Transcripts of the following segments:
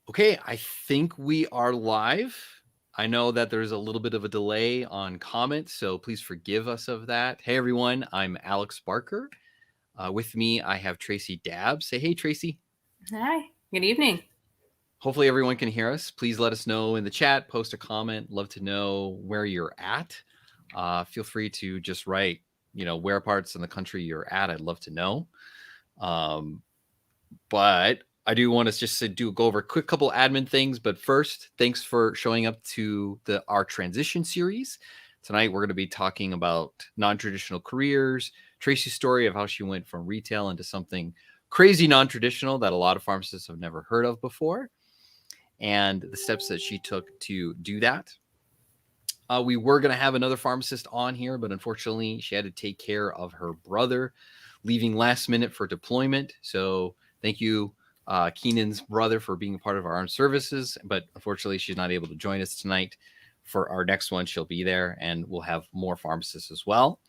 Okay, I think we are live. I know that there's a little bit of a delay on comments, so please forgive us of that. Hey, everyone, I'm Alex Barker. With me, I have Tracy Dabbs. Say hey, Tracy. Hi, good evening. Hopefully, everyone can hear us. Please let us know in the chat, post a comment. Love to know where you're at. Feel free to just write, where parts in the country you're at. I'd love to know. But I do want us just to go over a quick couple admin things. But first, thanks for showing up to our transition series. Tonight, we're going to be talking about non-traditional careers, Tracy's story of how she went from retail into something crazy non-traditional that a lot of pharmacists have never heard of before, and the steps that she took to do that. We were going to have another pharmacist on here, but unfortunately, she had to take care of her brother, leaving last minute for deployment. So thank you, Keenan's brother, for being a part of our armed services. But unfortunately, she's not able to join us tonight. For our next one, she'll be there, and we'll have more pharmacists as well.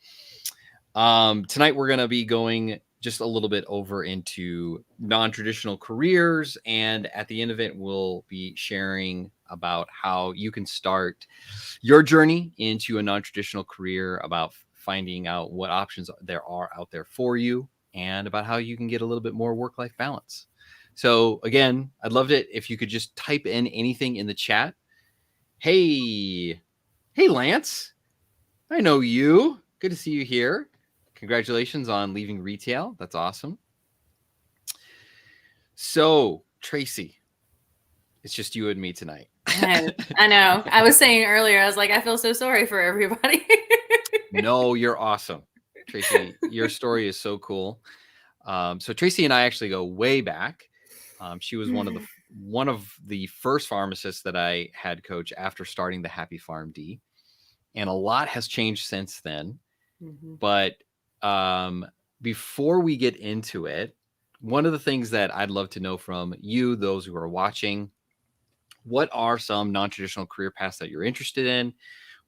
Tonight, we're going to be going just a little bit over into non-traditional careers, and at the end of it, we'll be sharing about how you can start your journey into a non-traditional career, about finding out what options there are out there for you, and about how you can get a little bit more work-life balance. So again, I'd love it if you could just type in anything in the chat. Hey Lance, I know you. Good to see you here. Congratulations on leaving retail. That's awesome. So, Tracy, it's just you and me tonight. I know. I was saying earlier, I was like, I feel so sorry for everybody. No, you're awesome. Tracy, your story is so cool. So Tracy and I actually go way back. She was one of the first pharmacists that I had coach after starting the Happy Farm D, and a lot has changed since then. But before we get into it, one of the things that I'd love to know from you, those who are watching, what are some non-traditional career paths that you're interested in?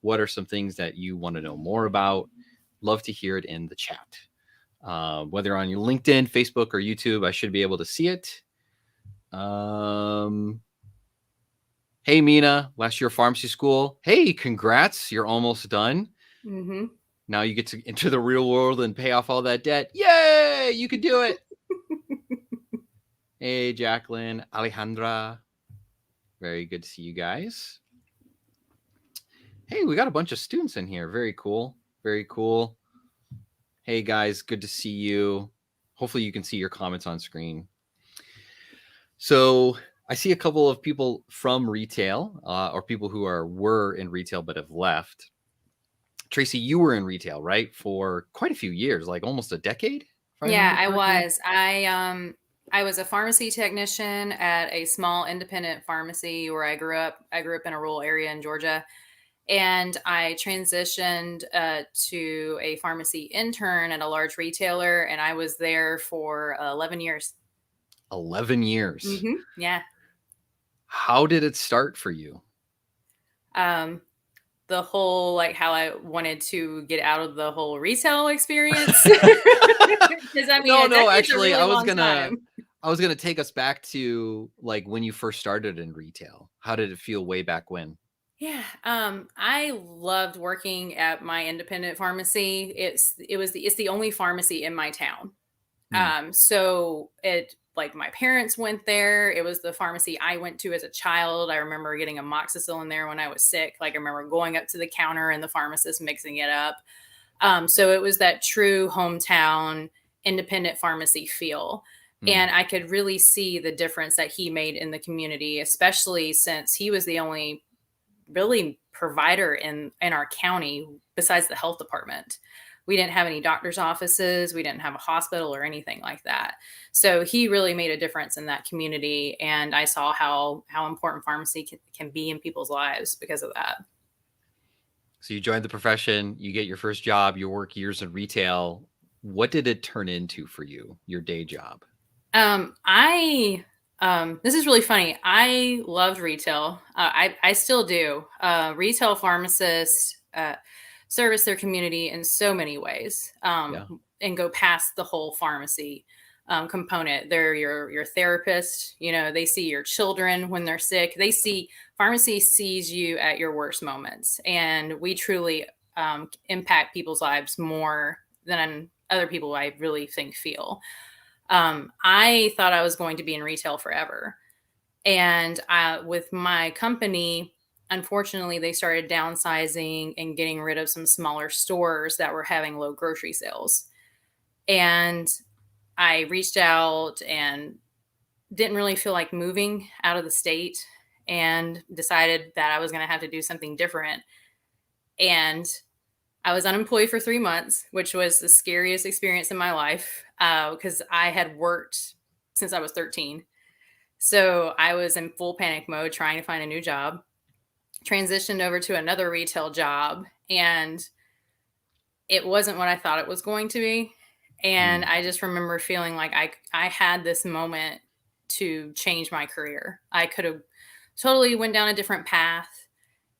What are some things that you want to know more about? Love to hear it in the chat. Whether on your LinkedIn, Facebook, or YouTube, I should be able to see it. Hey, Mina, last year of pharmacy school. Hey, congrats. You're almost done. Now you get to enter the real world and pay off all that debt. Yay! You can do it. Hey, Jacqueline, Alejandra. Very good to see you guys. Hey, we got a bunch of students in here. Very cool. Very cool. Hey, guys, good to see you. Hopefully you can see your comments on screen. So I see a couple of people from retail, or people who were in retail but have left. Tracy, you were in retail, right? For quite a few years, like almost a decade, if I Yeah, remember I correctly. was. I was a pharmacy technician at a small independent pharmacy where I grew up. I grew up in a rural area in Georgia, and I transitioned to a pharmacy intern at a large retailer, and I was there for 11 years. 11 years. Yeah. How did it start for you? The whole, like, how I wanted to get out of the whole retail experience. Because I mean, a No, decade's a actually, really long time. I was gonna take us back to like when you first started in retail. How did it feel way back when? Yeah, I loved working at my independent pharmacy. It's the only pharmacy in my town. So it, like, my parents went there. It was the pharmacy I went to as a child. I remember getting amoxicillin there when I was sick. Like, I remember going up to the counter and the pharmacist mixing it up. So it was that true hometown independent pharmacy feel. And I could really see the difference that he made in the community, especially since he was the only really provider in our county besides the health department. We didn't have any doctor's offices. We didn't have a hospital or anything like that. So he really made a difference in that community. And I saw how important pharmacy can be in people's lives because of that. So you joined the profession, you get your first job, you work years in retail. What did it turn into for you, your day job? I this is really funny. I loved retail. I still do. Retail pharmacists service their community in so many ways, Yeah. and go past the whole pharmacy. component. They're your therapist. They see your children when they're sick. Pharmacy sees you at your worst moments, and we truly impact people's lives more than other people, I really think, feel. I thought I was going to be in retail forever. And with my company, unfortunately, they started downsizing and getting rid of some smaller stores that were having low grocery sales. And I reached out and didn't really feel like moving out of the state, and decided that I was going to have to do something different. And I was unemployed for 3 months, which was the scariest experience in my life, because I had worked since I was 13. So I was in full panic mode trying to find a new job, transitioned over to another retail job, and it wasn't what I thought it was going to be. And I just remember feeling like I had this moment to change my career. I could have totally went down a different path,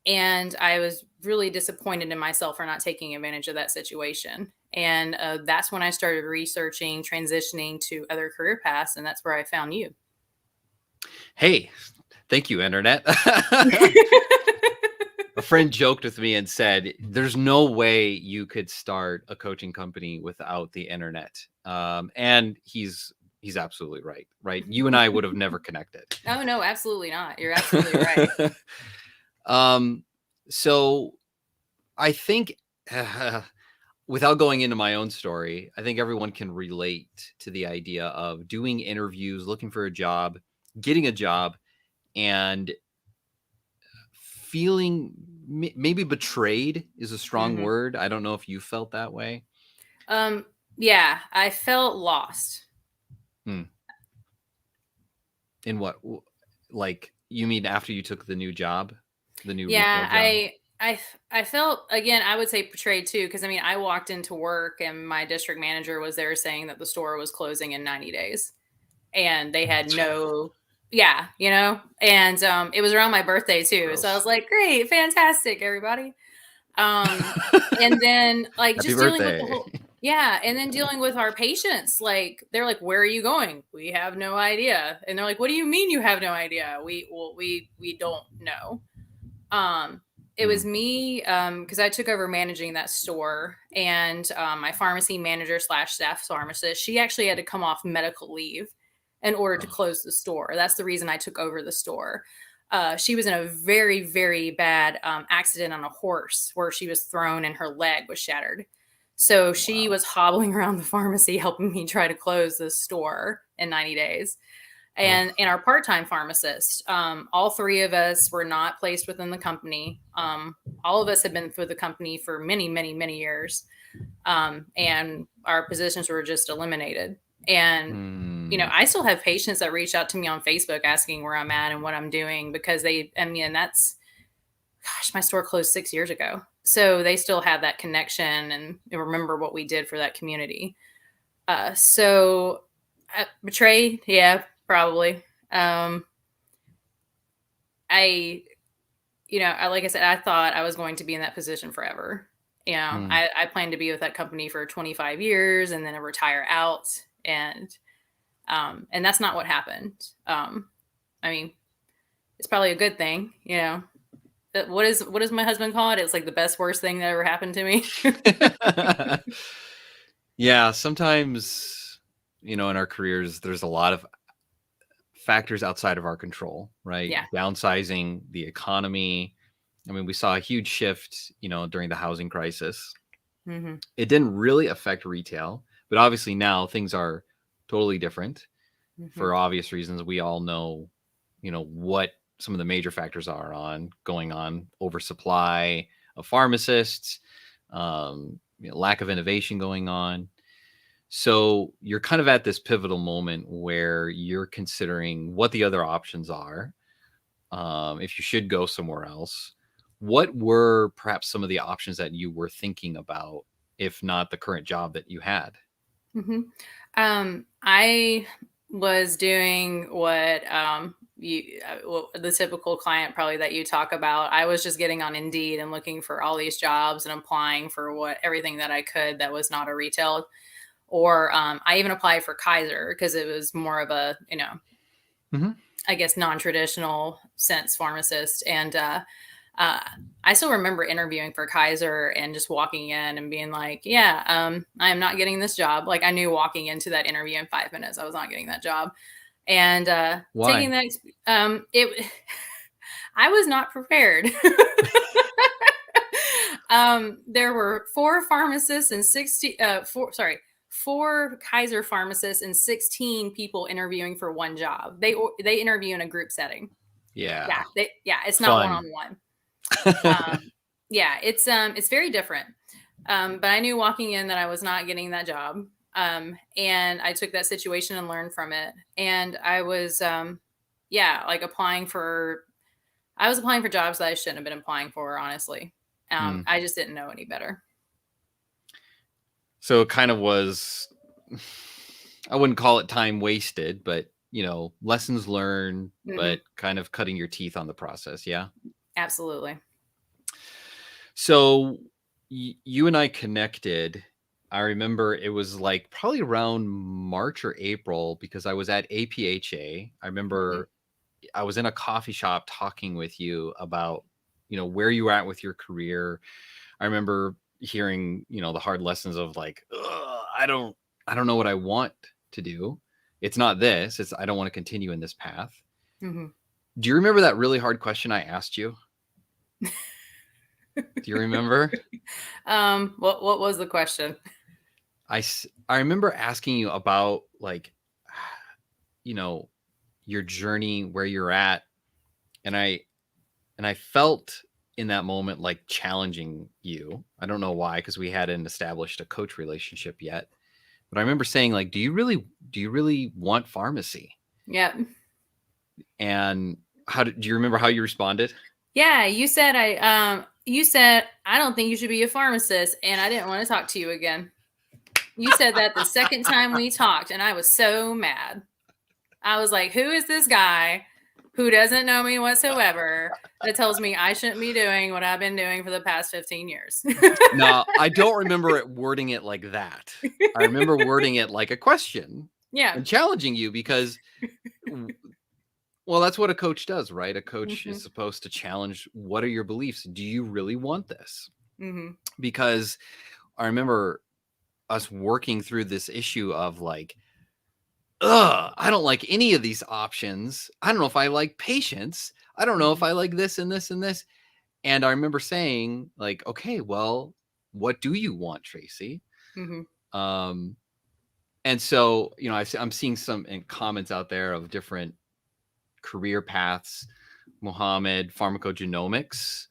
and I was really disappointed in myself for not taking advantage of that situation. And that's when I started researching transitioning to other career paths, and that's where I found you. Hey, thank you, internet. A friend joked with me and said, "There's no way you could start a coaching company without the internet." And he's absolutely right. Right? You and I would have never connected. Oh no, absolutely not. You're absolutely right. So I think, without going into my own story, I think everyone can relate to the idea of doing interviews, looking for a job, getting a job, and feeling maybe betrayed is a strong Mhm. word. I don't know if you felt that way. Yeah, I felt lost. Hmm. In what? Like, you mean after you took the new job, the new retail Yeah, job? I felt, again, I would say betrayed too, because I mean, I walked into work and my district manager was there saying that the store was closing in 90 days, and they had no, yeah, and it was around my birthday too, so I Gross. was like, great, fantastic, everybody. And then, like, Happy just dealing with the birthday. whole, yeah, and then dealing with our patients, like, they're like, where are you going? We have no idea. And they're like, what do you mean you have no idea? We don't know. um it was Hmm. me, because I took over managing that store, and my pharmacy manager slash staff pharmacist, she actually had to come off medical leave in order to Oh, close the store. That's the reason I took over the store. She was in a very, very bad accident on a horse where she was thrown and her leg was shattered. So she wow. was hobbling around the pharmacy helping me try to close this store in 90 days. Oh, And our part-time pharmacist, all three of us were not placed within the company. All of us had been through the company for many, many, many years, and our positions were just eliminated. And hmm. I still have patients that reach out to me on Facebook asking where I'm at and what I'm doing, because that's, gosh, my store closed 6 years ago, so they still have that connection and remember what we did for that community. So betrayed, yeah, probably. Um, I, like I said, I thought I was going to be in that position forever. Hmm. I planned to be with that company for 25 years and then retire out, and that's not what happened. I mean, it's probably a good thing. What does my husband call it? It's like the best worst thing that ever happened to me. Yeah, sometimes, in our careers, there's a lot of factors outside of our control, right? Yeah. Downsizing, the economy. I mean, we saw a huge shift, during the housing crisis. Hmm. It didn't really affect retail, but obviously now things are totally different Hmm. for obvious reasons. We all know, what some of the major factors are going on: oversupply of pharmacists, lack of innovation going on. So you're kind of at this pivotal moment where you're considering what the other options are, if you should go somewhere else. What were perhaps some of the options that you were thinking about, if not the current job that you had? Hmm. I was doing what the typical client probably that you talk about. I was just getting on Indeed and looking for all these jobs and applying for everything that I could that was not a retail Or I even applied for Kaiser because it was more of a, Mhm. I guess, non-traditional sense pharmacist. And uh, I still remember interviewing for Kaiser and just walking in and being like, yeah, I am not getting this job. Like I knew walking into that interview in 5 minutes, I was not getting that job. And taking Why? that, it, I was not prepared. There were four pharmacists and 60, four Kaiser pharmacists and 16 people interviewing for one job. They interview in a group setting. Yeah. It's not one Fun. on one. It's very different. But I knew walking in that I was not getting that job. And I took that situation and learned from it. And I was, like I was applying for jobs that I shouldn't have been applying for, honestly. Mm. I just didn't know any better. So it kind of was, I wouldn't call it time wasted, but lessons learned, Mm-hmm. but kind of cutting your teeth on the process. Yeah. Absolutely. So you and I connected. I remember it was like probably around March or April because I was at APHA. I Mm-hmm. remember I was in a coffee shop talking with you about, where you were at with your career. I remember hearing, the hard lessons of like, I don't know what I want to do. It's not this. It's I don't want to continue in this path. Mm-hmm. Do you remember that really hard question I asked you? Do you remember? What was the question? I remember asking you about like, you know, your journey, where you're at, and I felt in that moment like challenging you. I don't know why, because we hadn't established a coach relationship yet. But I remember saying like, do you really want pharmacy? Yep. And do you remember how you responded? Yeah, you said I don't think you should be a pharmacist, and I didn't want to talk to you again. You said that the second time we talked, and I was so mad. I was like, who is this guy who doesn't know me whatsoever that tells me I shouldn't be doing what I've been doing for the past 15 years? No, I don't remember it wording it like that. I remember wording it like a question Yeah. and challenging you because, well, that's what a coach does, right? A coach Mm-hmm. is supposed to challenge, what are your beliefs? Do you really want this? Mm-hmm. Because I remember us working through this issue of like, I don't like any of these options. I don't know if I like patience. I don't know if Mm-hmm. I like this and this and this. And I remember saying, like, okay, well, what do you want, Tracy? Mm-hmm. Um, and so, I'm seeing some comments out there of different career paths. Mohammed, pharmacogenomics,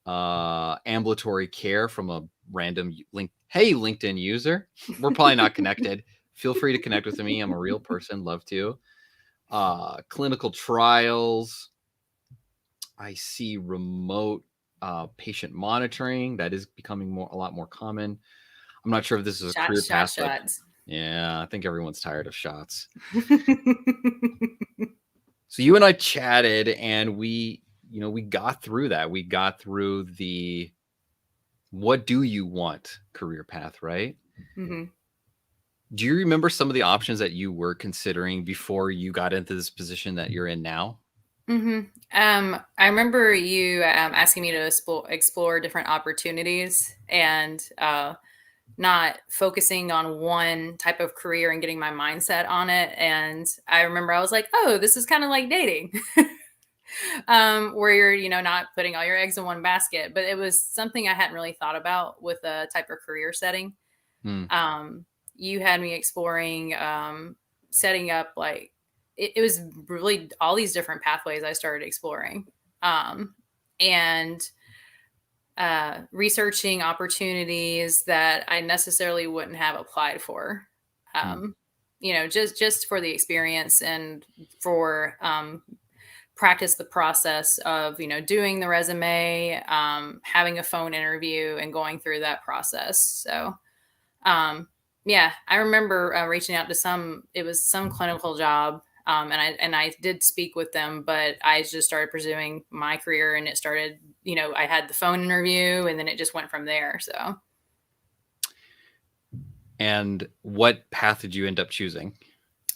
Mm-hmm. ambulatory care from a random link. Hey, LinkedIn user, we're probably not connected. Feel free to connect with me. I'm a real person. Love to. Clinical trials. I see remote patient monitoring. That is becoming a lot more common. I'm not sure if this is a career path, but Shots. yeah, I think everyone's tired of shots. So you and I chatted, and we got through that. We got through the what do you want career path, right? Mm-hmm. Do you remember some of the options that you were considering before you got into this position that you're in now? Mm-hmm. I remember you asking me to explore different opportunities and not focusing on one type of career and getting my mindset on it. And I remember I was like, oh, this is kind of like dating, where you're, not putting all your eggs in one basket. But it was something I hadn't really thought about with a type of career setting. Hmm. You had me exploring setting up like it was really all these different pathways I started exploring, and researching opportunities that I necessarily wouldn't have applied for. Hmm. Just for the experience and for practice the process of doing the resume, having a phone interview, and going through that process. So yeah, I remember reaching out to it was some clinical job. And I did speak with them, but I just started pursuing my career, and it started, I had the phone interview, and then it just went from there. So, And what path did you end up choosing?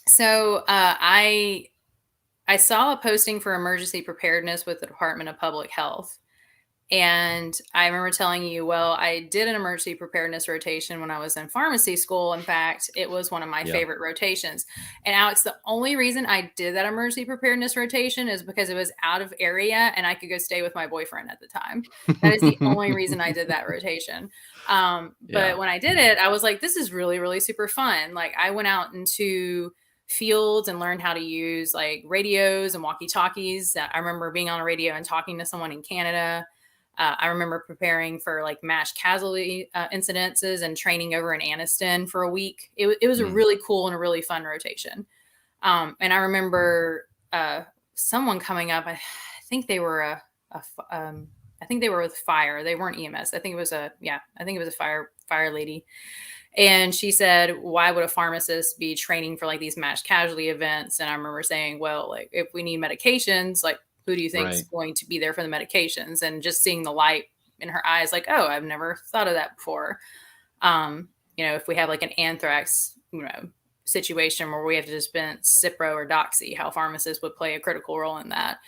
So I saw a posting for emergency preparedness with the Department of Public Health. And I remember telling you, well, I did an emergency preparedness rotation when I was in pharmacy school. In fact, it was one of my Yeah. favorite rotations. And Alex, the only reason I did that emergency preparedness rotation is because it was out of area and I could go stay with my boyfriend at the time. That is the only reason I did that rotation. But when I did it, I was like, this is really, really super fun. Like I went out into fields and learned how to use like radios and walkie talkies. I remember being on a radio and talking to someone in Canada. I remember preparing for like mass casualty incidences and training over in Anniston for a week. It was a really cool and a really fun rotation. And I remember someone coming up. I think they were I think they were with fire. They weren't EMS. I think it was a fire lady. And she said, why would a pharmacist be training for like these mass casualty events? And I remember saying, well, like if we need medications, like who do you think is going to be there for the medications? And just seeing the light in her eyes, like, oh, I've never thought of that before. If we have like an anthrax, situation where we have to dispense Cipro or Doxy, how pharmacists would play a critical role in that.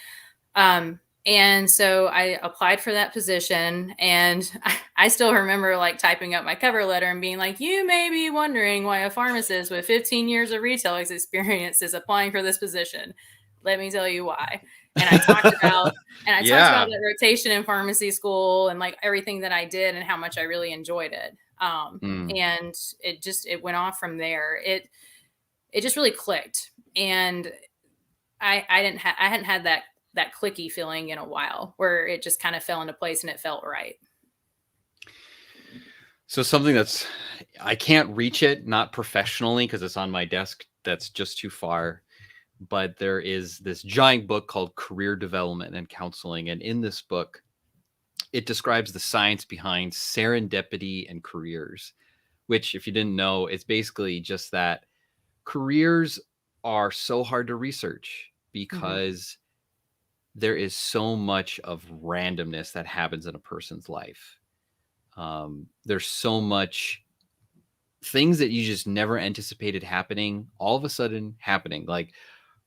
And so I applied for that position, and I still remember like typing up my cover letter and being like, you may be wondering why a pharmacist with 15 years of retail experience is applying for this position. Let me tell you why. And I talked about that rotation in pharmacy school and like everything that I did and how much I really enjoyed it. And it went off from there. It just really clicked. And I hadn't had that clicky feeling in a while where it just kind of fell into place and it felt right. So something I can't reach it, not professionally because it's on my desk. That's just too far. But there is this giant book called Career Development and Counseling. And in this book, it describes the science behind serendipity and careers, which, if you didn't know, it's basically just that careers are so hard to research because there is so much of randomness that happens in a person's life. There's so much things that you just never anticipated happening, all of a sudden happening. Like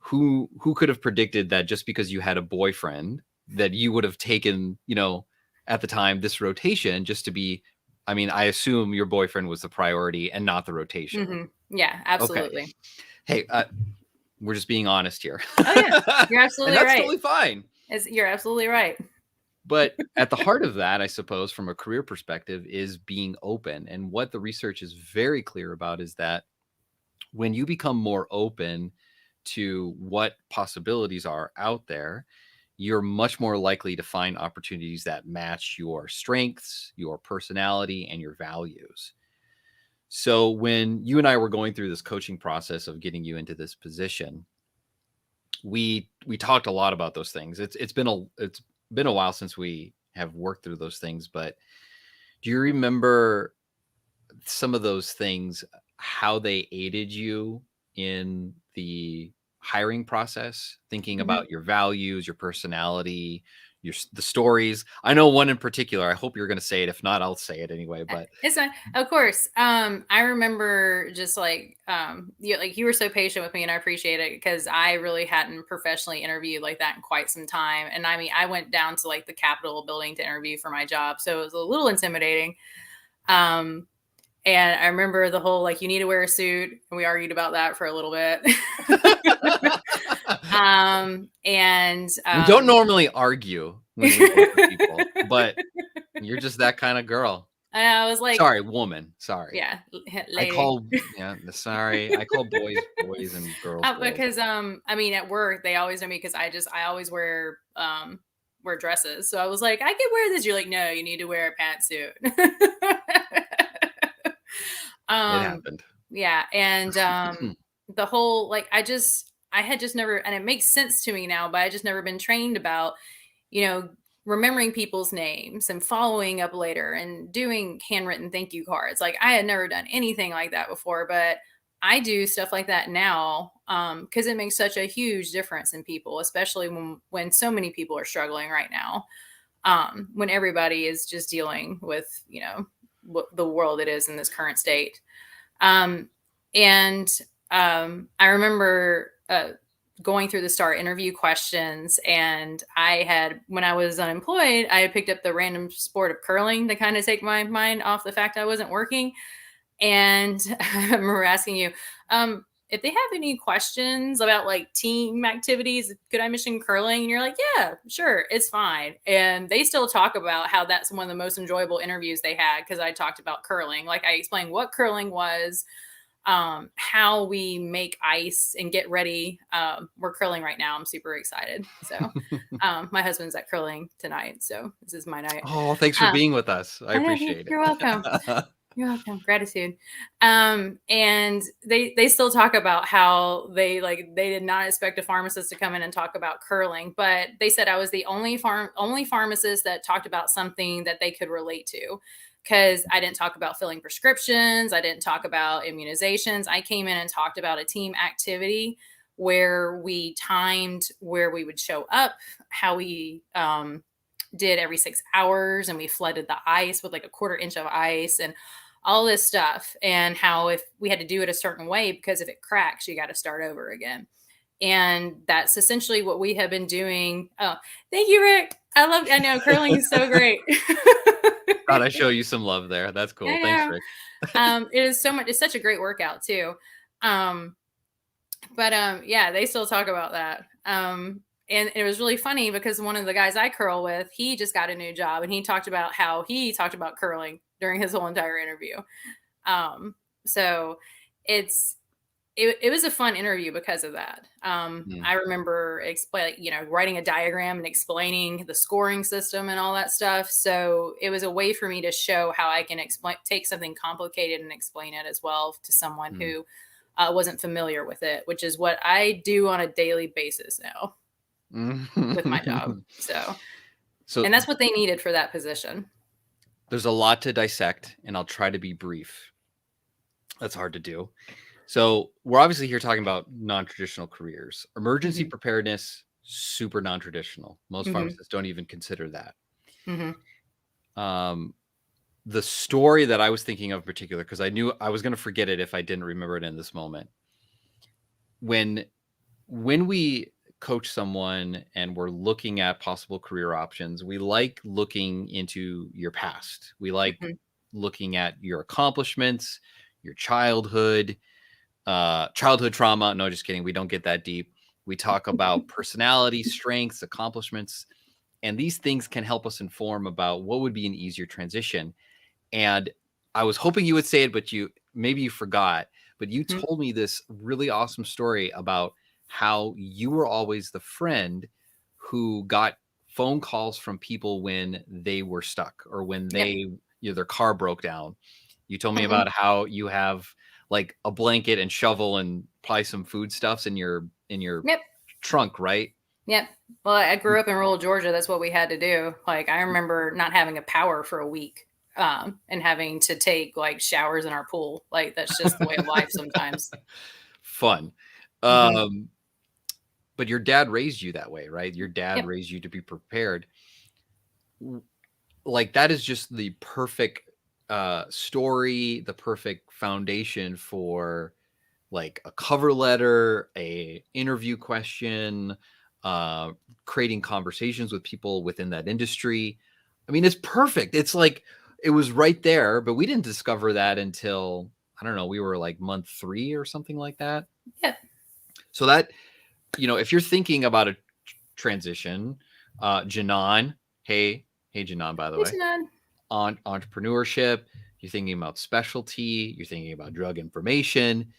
who could have predicted that just because you had a boyfriend that you would have taken, at the time, this rotation just to be, I assume your boyfriend was the priority and not the rotation. Yeah, absolutely. Okay. Hey, we're just being honest here. Oh yeah, you're absolutely and that's right. Totally fine. You're absolutely right. But at the heart of that, I suppose, from a career perspective, is being open. And what the research is very clear about is that when you become more open to what possibilities are out there, you're much more likely to find opportunities that match your strengths, your personality, and your values. So when you and I were going through this coaching process of getting you into this position, we talked a lot about those things. It's been a while since we have worked through those things, but do you remember some of those things, how they aided you in the hiring process, thinking about your values, your personality, the stories? I know one in particular. I hope you're going to say it. If not, I'll say it anyway. But it's fine. Of course. I remember just like you were so patient with me, and I appreciate it because I really hadn't professionally interviewed like that in quite some time. And I went down to like the Capitol building to interview for my job, so it was a little intimidating. And I remember the whole, like, you need to wear a suit. And we argued about that for a little bit. We don't normally argue when we work with people, but you're just that kind of girl. I was like, sorry, woman. Sorry. Yeah. Lady. I call boys boys and girls. Because, at work, they always know me because I always wear dresses. So I was like, I could wear this. You're like, no, you need to wear a pantsuit. It happened. Yeah. And the whole, like, I had just never, and it makes sense to me now, but I just never been trained about, remembering people's names and following up later and doing handwritten thank you cards. Like I had never done anything like that before, but I do stuff like that now because it makes such a huge difference in people, especially when so many people are struggling right now, when everybody is just dealing with, the world it is in this current state. Um, and I remember going through the STAR interview questions, and when I was unemployed, I had picked up the random sport of curling to kind of take my mind off the fact I wasn't working. And I remember asking you, if they have any questions about like team activities, could I mention curling? And you're like, yeah, sure, it's fine. And they still talk about how that's one of the most enjoyable interviews they had because I talked about curling. Like I explained what curling was, how we make ice and get ready. We're curling right now. I'm super excited. So my husband's at curling tonight. So this is my night. Oh, thanks for Um, being with us. I I know, appreciate you're welcome. it. You're welcome. Gratitude. And they still talk about how they did not expect a pharmacist to come in and talk about curling, but they said I was the only pharmacist that talked about something that they could relate to. Because I didn't talk about filling prescriptions, I didn't talk about immunizations. I came in and talked about a team activity where we timed where we would show up, how we did every 6 hours, and we flooded the ice with like a quarter inch of ice and all this stuff, and how if we had to do it a certain way because if it cracks you got to start over again. And that's essentially what we have been doing. Oh, thank you, Rick. I know curling is so great. God, I show you some love there. That's cool. I Thanks, know. Rick. It is so much, it's such a great workout too. um but yeah, they still talk about that. And it was really funny because one of the guys I curl with, he just got a new job, and he talked about how he talked about curling during his whole entire interview. um so it's it was a fun interview because of that. Mm. I remember writing a diagram and explaining the scoring system and all that stuff. So it was a way for me to show how I can take something complicated and explain it as well to someone Mm. who wasn't familiar with it, which is what I do on a daily basis now with my job. So, So and that's what they needed for that position. there's a lot to dissect, and I'll try to be brief. That's hard to do. So we're obviously here talking about non-traditional careers. Emergency Hmm. preparedness, super non-traditional. Most Hmm. pharmacists don't even consider that. Hmm. Um, the story that I was thinking of in particular, because I knew I was going to forget it if I didn't remember it in this moment. When we coach someone and we're looking at possible career options, we like looking into your past. We like Hmm. looking at your accomplishments, your childhood trauma. No, just kidding. We don't get that deep. We talk about personality, strengths, accomplishments, and these things can help us inform about what would be an easier transition. And I was hoping you would say it, but maybe you forgot. But you Hmm. told me this really awesome story about how you were always the friend who got phone calls from people when they were stuck or when Yep. their car broke down. You told me Hmm. about how you have like a blanket and shovel and probably some foodstuffs in your Yep. trunk, right? Yep. Well, I grew up in rural Georgia. That's what we had to do. Like, I remember not having a power for a week, and having to take like showers in our pool. Like, that's just the way of life sometimes. Fun. Hmm. Um, but your dad raised you that way, right? Your dad Yep. raised you to be prepared. Like that is just the perfect story, the perfect foundation for like a cover letter, a interview question, uh, creating conversations with people within that industry. I mean, it's perfect. It's like it was right there, but we didn't discover that until I don't know, we were like month 3 or something like that. Yep. So that, if you're thinking about a transition, Janan, hey Janan, by the way, It's not. on entrepreneurship, you're thinking about specialty, you're thinking about drug information,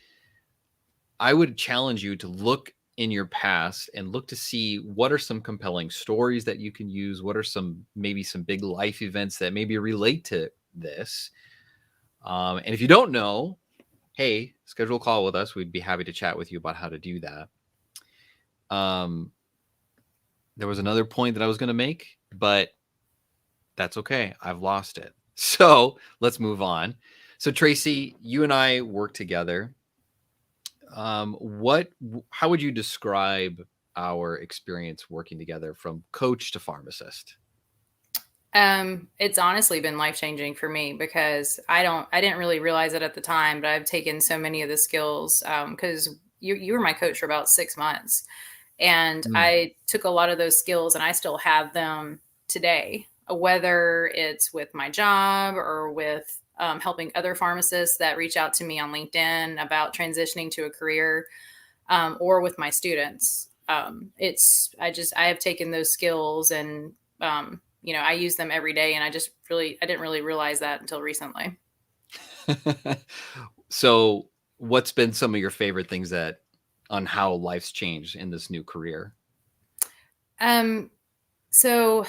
I would challenge you to look in your past and look to see what are some compelling stories that you can use, what are maybe some big life events that maybe relate to this. And if you don't know, hey, schedule a call with us. We'd be happy to chat with you about how to do that. Um, there was another point that I was going to make, but that's okay. I've lost it. So let's move on. So Tracy, you and I work together. How would you describe our experience working together from coach to pharmacist? It's honestly been life-changing for me because I didn't really realize it at the time, but I've taken so many of the skills, because you were my coach for about 6 months, and Mm. I took a lot of those skills and I still have them today, whether it's with my job or with helping other pharmacists that reach out to me on LinkedIn about transitioning to a career, or with my students. I have taken those skills and, I use them every day, and I didn't really realize that until recently. So, what's been some of your favorite things that on how life's changed in this new career? Um, so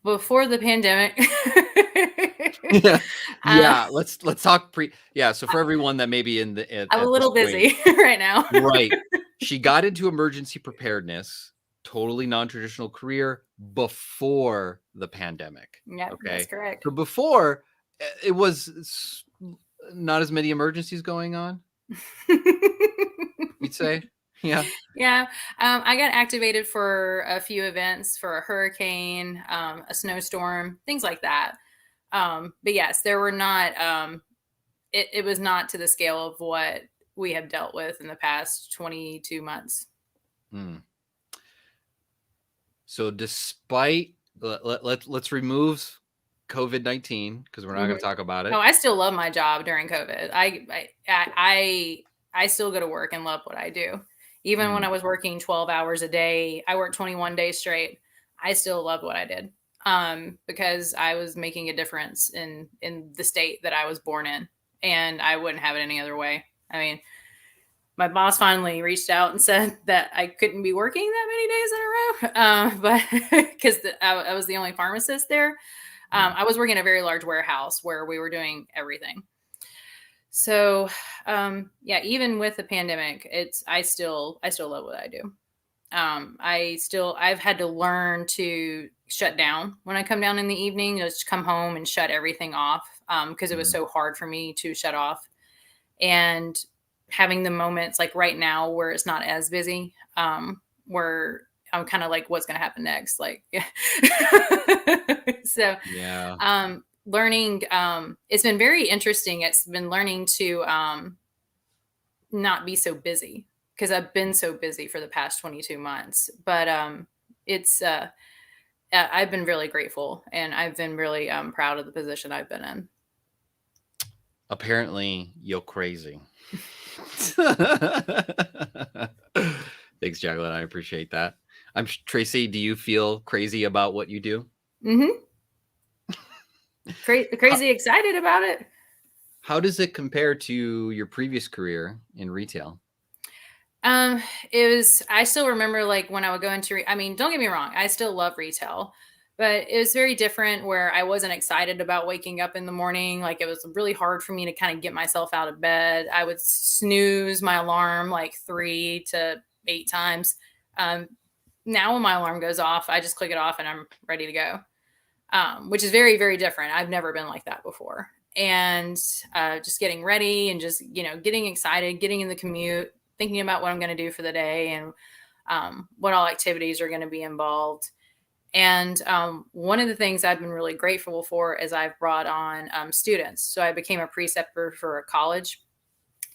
before the pandemic, Yeah. uh, Yeah, let's talk yeah, so for everyone that may be in the I'm a at this little point, busy right now. right. She got into emergency preparedness, totally non-traditional career before the pandemic, Yep, that's okay? correct. So before, it was not as many emergencies going on, you'd say? Yeah. Yeah, I got activated for a few events for a hurricane, a snowstorm, things like that. But yes, there were not. It was not to the scale of what we have dealt with in the past 22 months. Hmm. So despite let's remove COVID-19 because we're not Hmm. going to talk about Oh, it. I still love my job during COVID. I still go to work and love what I do. Even when Mm, I was working 12 hours a day, I worked 21 days straight. I still loved what I did, because I was making a difference in the state that I was born in, and I wouldn't have it any other way. I mean, my boss finally reached out and said that I couldn't be working that many days in a row, but because I was the only pharmacist there. mm. I was working in a very large warehouse where we were doing everything. So, yeah, even with the pandemic, I still love what I do. I've had to learn to shut down when I come down in the evening, just come home and shut everything off, because it was Mhm. so hard for me to shut off. And having the moments like right now where it's not as busy, where I'm kind of like, what's going to happen next? Like, so, Yeah. learning, it's been very interesting. It's been learning to, not be so busy because I've been so busy for the past 22 months. But it's I've been really grateful, and I've been really proud of the position I've been in. Apparently, you're crazy. Thanks, Jacqueline. I appreciate that. Tracy. Do you feel crazy about what you do? Hmm. How, Crazy excited about it. how does it compare to your previous career in retail? Um, it was. I still remember like when I would go into. I mean, don't get me wrong. I still love retail, but it was very different. Where I wasn't excited about waking up in the morning. Like it was really hard for me to kind of get myself out of bed. I would snooze my alarm like 3 to 8 times. Um, Now when my alarm goes off, I just click it off and I'm ready to go. Which is very, very different. I've never been like that before. And just getting ready and just, getting excited, getting in the commute, thinking about what I'm going to do for the day and what all activities are going to be involved. And one of the things I've been really grateful for is I've brought on students. So I became a preceptor for a college,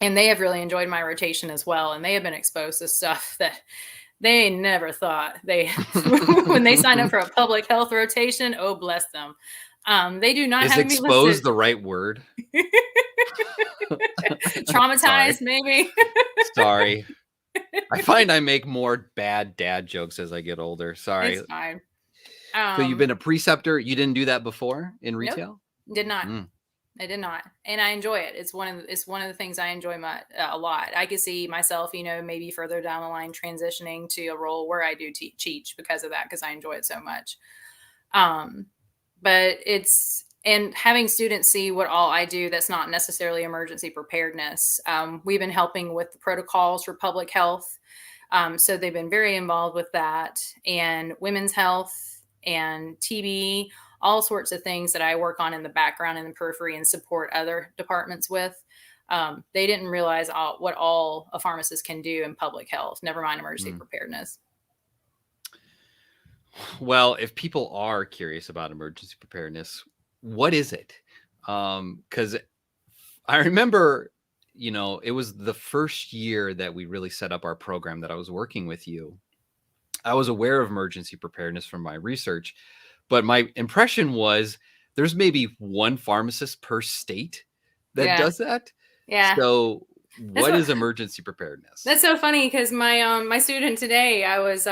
and they have really enjoyed my rotation as well. And they have been exposed to stuff that they never thought they when they sign up for a public health rotation. Oh, bless them. They do not Is have me listed. exposed the right word? Sorry. Traumatized, maybe. Sorry. I find I make more bad dad jokes as I get older. Sorry. It's fine. So you've been a preceptor. You didn't do that before in Nope, retail? did not. Mm. I did not, and I enjoy it. It's one of the things I enjoy a lot. I could see myself, maybe further down the line, transitioning to a role where I do teach because of that, because I enjoy it so much. Um, but it's and having students see what all I do that's not necessarily emergency preparedness. We've been helping with the protocols for public health, so they've been very involved with that, and women's health and TB, all sorts of things that I work on in the background in the periphery and support other departments with. They didn't realize what all a pharmacist can do in public health, never mind emergency Mm. preparedness. Well, if people are curious about emergency preparedness, what is it? Because I remember, it was the first year that we really set up our program that I was working with you. I was aware of emergency preparedness from my research, but my impression was there's maybe one pharmacist per state that Yeah. does that. Yeah. So, That's what what is emergency preparedness? That's so funny because my student today, I was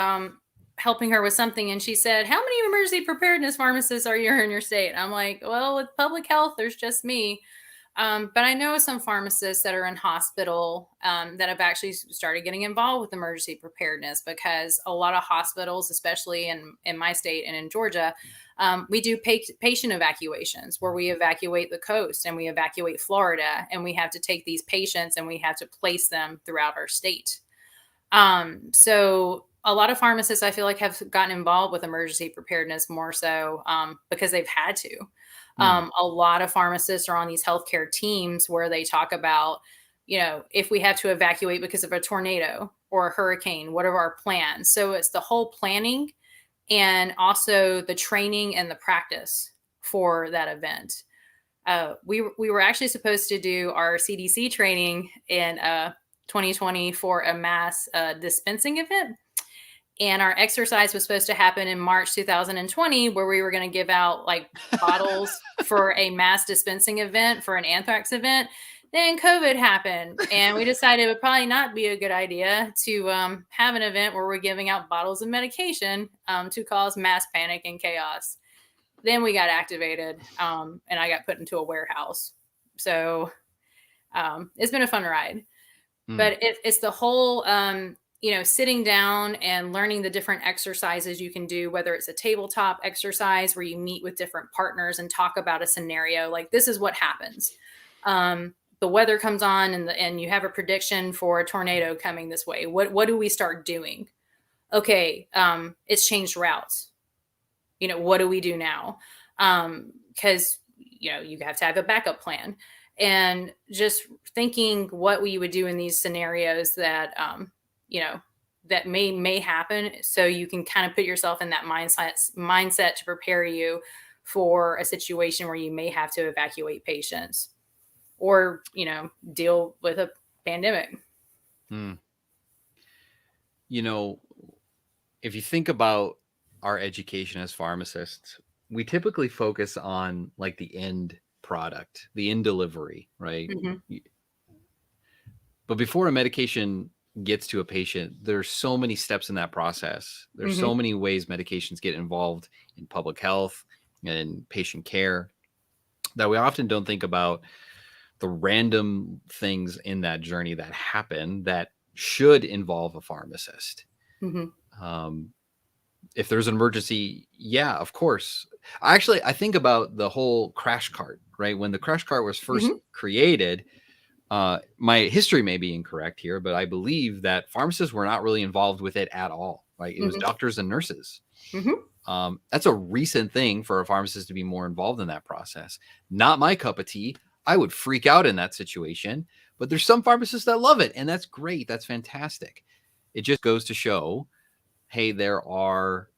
helping her with something, and she said, "How many emergency preparedness pharmacists are you in your state?" I'm like, "Well, with public health, there's just me." But I know some pharmacists that are in hospital that have actually started getting involved with emergency preparedness, because a lot of hospitals, especially in my state and in Georgia, we do patient evacuations where we evacuate the coast and we evacuate Florida, and we have to take these patients and we have to place them throughout our state. So a lot of pharmacists, I feel like, have gotten involved with emergency preparedness more so because they've had to. Hmm. A lot of pharmacists are on these healthcare teams where they talk about, if we have to evacuate because of a tornado or a hurricane, what are our plans? So it's the whole planning and also the training and the practice for that event. We were actually supposed to do our CDC training in 2020 for a mass dispensing event. And our exercise was supposed to happen in March 2020, where we were going to give out like bottles for a mass dispensing event for an anthrax event. Then COVID happened, and we decided it would probably not be a good idea to have an event where we're giving out bottles of medication to cause mass panic and chaos. Then we got activated, and I got put into a warehouse. So it's been a fun ride. Hmm. But it's the whole, sitting down and learning the different exercises you can do, whether it's a tabletop exercise where you meet with different partners and talk about a scenario. Like, this is what happens. The weather comes on, and you have a prediction for a tornado coming this way. What do we start doing? Okay, it's changed routes. What do we do now? Because you have to have a backup plan, and just thinking what we would do in these scenarios that you know that may happen, so you can kind of put yourself in that mindset to prepare you for a situation where you may have to evacuate patients or deal with a pandemic. Hmm. You know, if you think about our education as pharmacists, we typically focus on like the end product, the end delivery, right? Hmm. But before a medication gets to a patient, there's so many steps in that process. There's Hmm. so many ways medications get involved in public health and patient care that we often don't think about the random things in that journey that happen that should involve a pharmacist. Hmm. Um, if there's an emergency, yeah, of course. I think about the whole crash cart, right? When the crash cart was first Hmm. created, my history may be incorrect here, but I believe that pharmacists were not really involved with it at all. Right? It was Hmm. doctors and nurses. Hmm. That's a recent thing for a pharmacist to be more involved in that process. Not my cup of tea. I would freak out in that situation, but there's some pharmacists that love it, and that's great. That's fantastic. It just goes to show, hey, there are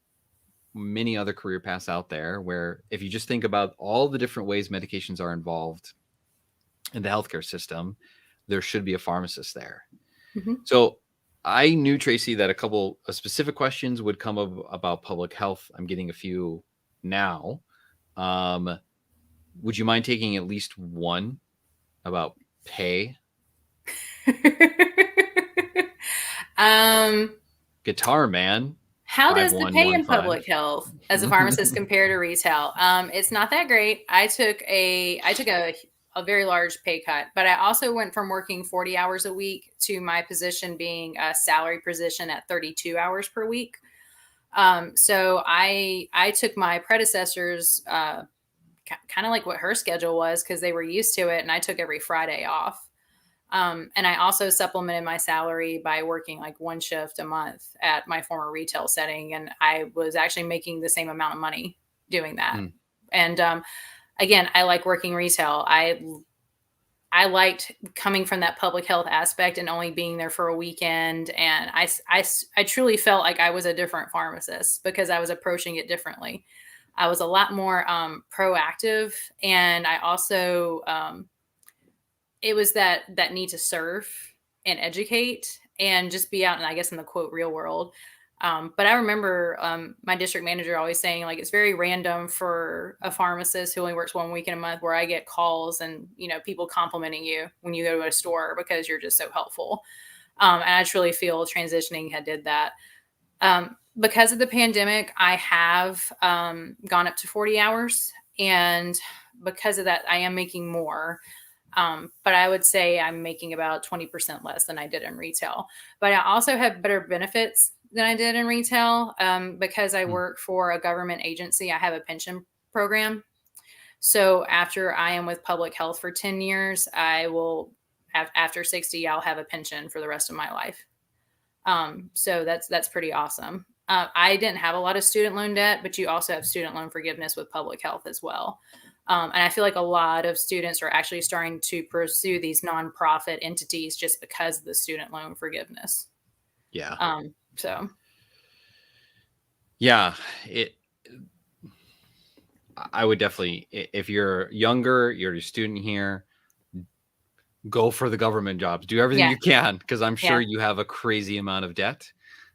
many other career paths out there where if you just think about all the different ways medications are involved in the healthcare system, there should be a pharmacist there. Hmm. So I knew, Tracy, that a couple of specific questions would come up about public health. I'm getting a few now. Um, would you mind taking at least one about pay? um Guitar Man, How does the pay in 5115. public health as a pharmacist compare to retail? It's not that great. I took a very large pay cut, but I also went from working 40 hours a week to my position being a salary position at 32 hours per week. So I took my predecessor's kind of like what her schedule was, because they were used to it, and I took every Friday off. And I also supplemented my salary by working like one shift a month at my former retail setting. And I was actually making the same amount of money doing that. Hmm. And again, I like working retail. I I liked coming from that public health aspect and only being there for a weekend. And I truly felt like I was a different pharmacist because I was approaching it differently. I was a lot more proactive, and I also it was that need to serve and educate and just be out and I guess in the quote real world. But I remember my district manager always saying like it's very random for a pharmacist who only works 1 week in a month where I get calls and people complimenting you when you go to a store because you're just so helpful. And I truly feel transitioning had did that. Because of the pandemic, I have gone up to 40 hours, and because of that, I am making more. But I would say I'm making about 20% less than I did in retail. But I also have better benefits than I did in retail because I Mm. work for a government agency. I have a pension program. So after I am with public health for 10 years, I will, after 60, I'll have a pension for the rest of my life. So that's pretty awesome. I didn't have a lot of student loan debt, but you also have student loan forgiveness with public health as well. And I feel like a lot of students are actually starting to pursue these nonprofit entities just because of the student loan forgiveness. Yeah. So Yeah. It, I would definitely, if you're younger, you're a student here, go for the government jobs. Do everything yeah, you can because I'm sure yeah. you have a crazy amount of debt.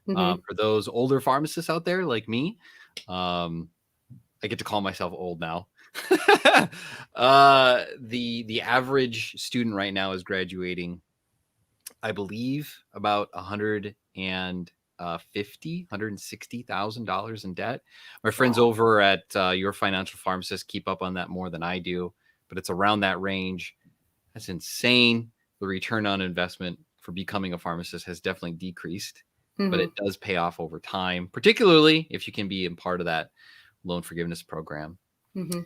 Hmm. For those older pharmacists out there like me, um, I get to call myself old now. The average student right now is graduating, I believe, about 160,000 in debt. My friends Wow. over at Your Financial Pharmacist keep up on that more than I do, but it's around that range. That's insane. The return on investment for becoming a pharmacist has definitely decreased, but it Hmm. does pay off over time, particularly if you can be a part of that loan forgiveness program. Hmm.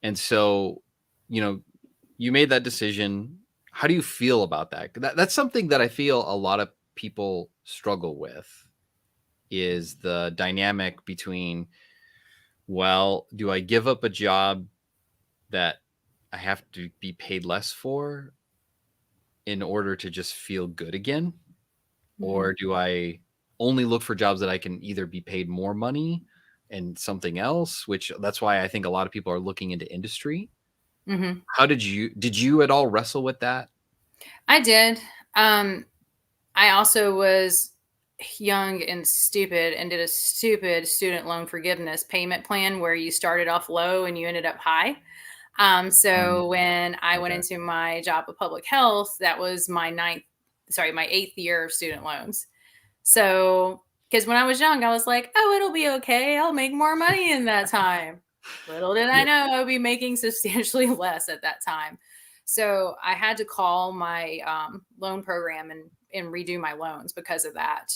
And so, you know, you made that decision. How do you feel about that? That's something that I feel a lot of people struggle with is the dynamic between, well, do I give up a job that I have to be paid less for in order to just feel good again? Hmm. Or do I only look for jobs that I can either be paid more money and something else, which that's why I think a lot of people are looking into industry. Hmm. How did you at all wrestle with that? I did. Um, I also was young and stupid and did a stupid student loan forgiveness payment plan where you started off low and you ended up high. Mm, So when I went okay. into my job of public health, that was my 8th year of student loans. So, because when I was young, I was like, oh, it'll be okay. I'll make more money in that time. Little did I Yeah. know I would be making substantially less at that time. So I had to call my loan program and redo my loans because of that.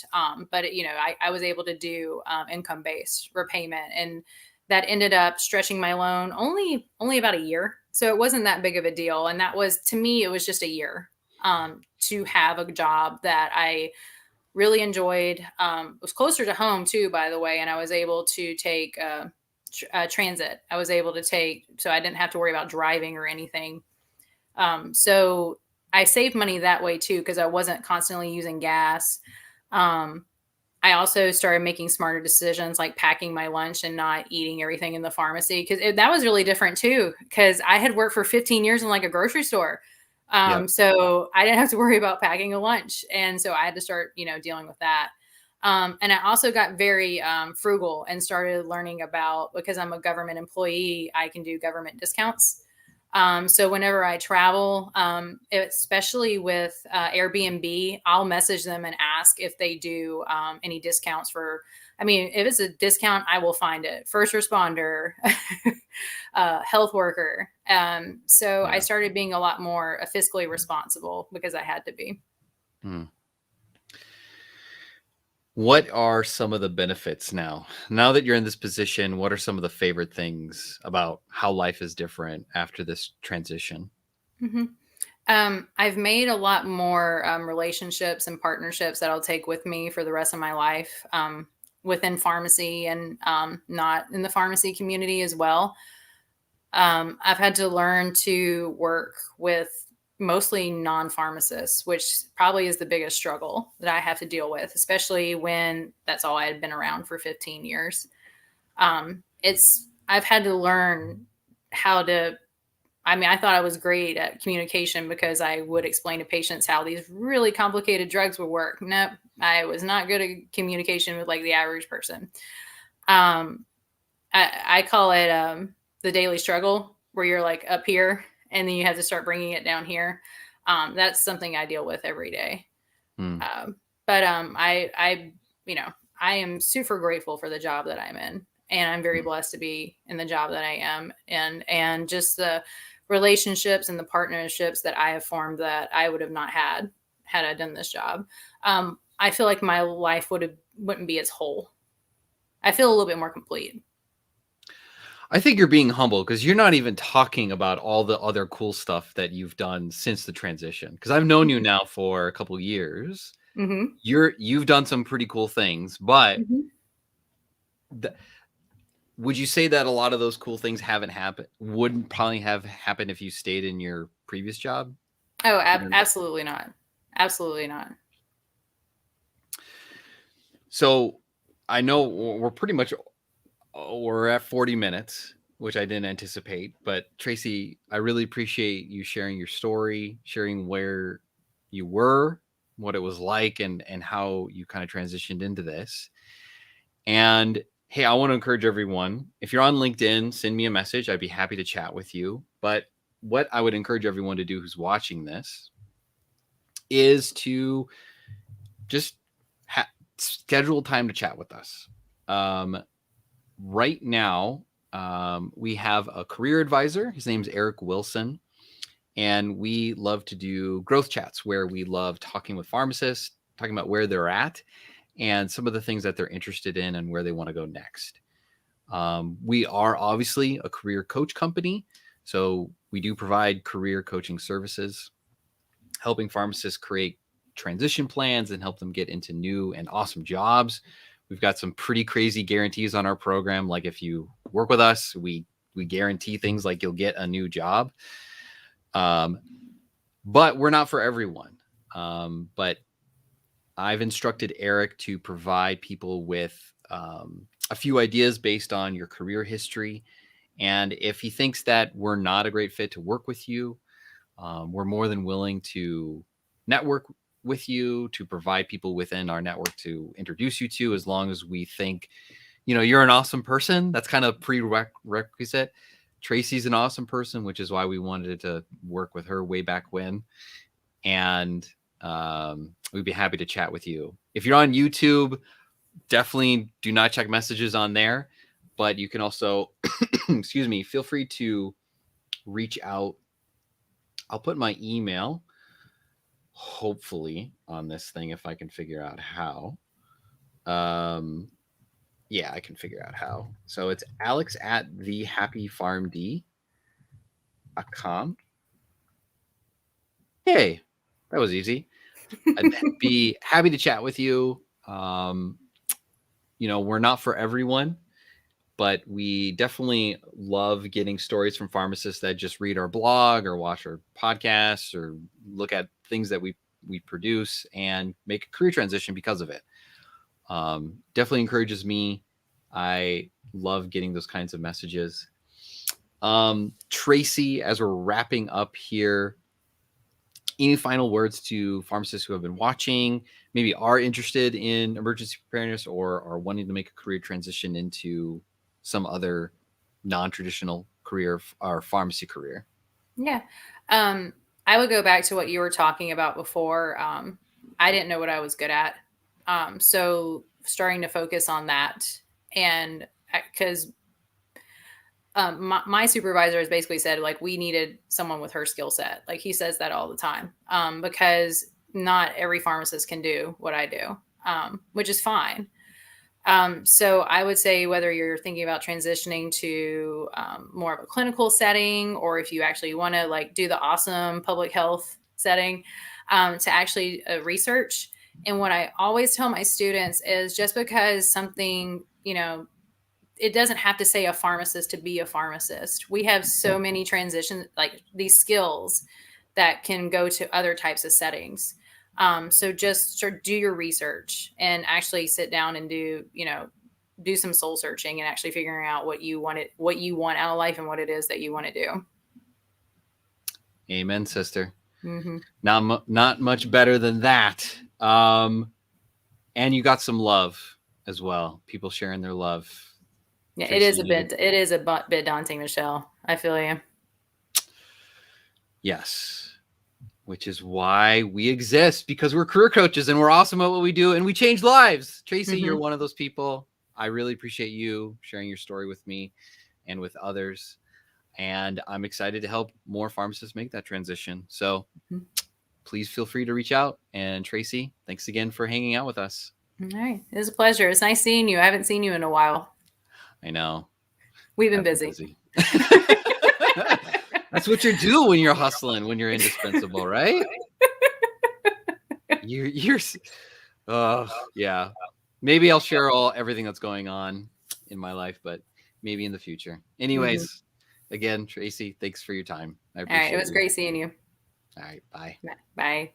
But I was able to do income based repayment, and that ended up stretching my loan only about a year. So it wasn't that big of a deal, and that was to me it was just a year to have a job that I really enjoyed. It was closer to home too, by the way, and I was able to take transit. I was able to take, so I didn't have to worry about driving or anything. So I saved money that way too because I wasn't constantly using gas. Um, I also started making smarter decisions like packing my lunch and not eating everything in the pharmacy because that was really different too because I had worked for 15 years in like a grocery store. Yep. So I didn't have to worry about packing a lunch. And so I had to start, dealing with that. And I also got very frugal and started learning about because I'm a government employee, I can do government discounts. So whenever I travel, especially with Airbnb, I'll message them and ask if they do any discounts for. I mean, if it's a discount, I will find it. First responder, health worker. So I Yeah. started being a lot more fiscally responsible because I had to be. Hmm. What are some of the benefits now? Now that you're in this position, what are some of the favorite things about how life is different after this transition? Hmm. I've made a lot more relationships and partnerships that I'll take with me for the rest of my life within pharmacy and not in the pharmacy community as well. I've had to learn to work with mostly non-pharmacists, which probably is the biggest struggle that I have to deal with, especially when that's all I had been around for 15 years. It's I've had to learn how to. I mean, I thought I was great at communication because I would explain to patients how these really complicated drugs would work. Nope, I was not good at communication with like the average person. Um, I call it the daily struggle, where you're like up here and then you have to start bringing it down here. That's something I deal with every day. Hmm. But you know, I am super grateful for the job that I'm in, and I'm very blessed to be in the job that I am, and just the relationships and the partnerships that I have formed that I would have not had I done this job. I feel like my life wouldn't be as whole. I feel a little bit more complete. I think you're being humble because you're not even talking about all the other cool stuff that you've done since the transition. Because I've known you now for a couple years. Mm-hmm. You've done some pretty cool things, but Mm-hmm. th- would you say that a lot of those cool things haven't happened? Wouldn't probably have happened if you stayed in your previous job? Oh, You know, absolutely not. Absolutely not. so I know we're pretty much we're at 40 minutes, which I didn't anticipate. But Tracy, I really appreciate you sharing your story, sharing where you were, what it was like, and how you kind of transitioned into this. And hey, I want to encourage everyone, if you're on LinkedIn, send me a message. I'd be happy to chat with you. But what I would encourage everyone to do who's watching this is to just schedule time to chat with us. Right now, we have a career advisor. His name's Eric Wilson. And we love to do growth chats where we love talking with pharmacists, talking about where they're at and some of the things that they're interested in and where they want to go next. We are obviously a career coach company. So we do provide career coaching services, helping pharmacists create transition plans and help them get into new and awesome jobs. We've got some pretty crazy guarantees on our program. Like if you work with us, we guarantee things like you'll get a new job. But we're not for everyone. But I've instructed Eric to provide people with a few ideas based on your career history. And if he thinks that we're not a great fit to work with you, we're more than willing to network with you, to provide people within our network to introduce you to, as long as we think, you're an awesome person. That's kind of prerequisite. Tracy's an awesome person, which is why we wanted to work with her way back when. And we'd be happy to chat with you. If you're on YouTube, definitely do not check messages on there. But you can also, excuse me, feel free to reach out. I'll put my email, hopefully, on this thing if I can figure out how. Yeah, I can figure out how. So it's Alex at thehappyfarmd.com. Hey, that was easy. I'd be happy to chat with you. We're not for everyone, but we definitely love getting stories from pharmacists that just read our blog or watch our podcasts or look at things that we produce and make a career transition because of it. Definitely encourages me. I love getting those kinds of messages. Tracy, as we're wrapping up here, any final words to pharmacists who have been watching, maybe are interested in emergency preparedness or are wanting to make a career transition into some other non-traditional career or pharmacy career? Yeah. I would go back to what you were talking about before. I didn't know what I was good at. So starting to focus on that, and because my supervisor has basically said like we needed someone with her skill set. Like he says that all the time, because not every pharmacist can do what I do, which is fine. So I would say whether you're thinking about transitioning to more of a clinical setting, or if you actually want to like do the awesome public health setting, to actually research. And what I always tell my students is just because something, it doesn't have to say a pharmacist to be a pharmacist. We have so many transitions, like these skills that can go to other types of settings. So just sort of do your research and actually sit down and do some soul searching and actually figuring out what you want out of life and what it is that you want to do. Amen, sister. Mm-hmm. Not much better than that. And you got some love as well. People sharing their love. Yeah, Tracy, it is a bit daunting, Michelle. I feel you. Yes. Which is why we exist, because we're career coaches and we're awesome at what we do and we change lives. Tracy, Mm-hmm. you're one of those people. I really appreciate you sharing your story with me and with others. And I'm excited to help more pharmacists make that transition. So please feel free to reach out. And Tracy, thanks again for hanging out with us. All right. It was a pleasure. It's nice seeing you. I haven't seen you in a while. I know. We've been busy. That's what you do when you're hustling, when you're indispensable, right? You're yeah. Maybe I'll share everything that's going on in my life, but maybe in the future. Anyways, again, Tracy, thanks for your time. I appreciate it. All right. It was great seeing you. All right. Bye. Bye.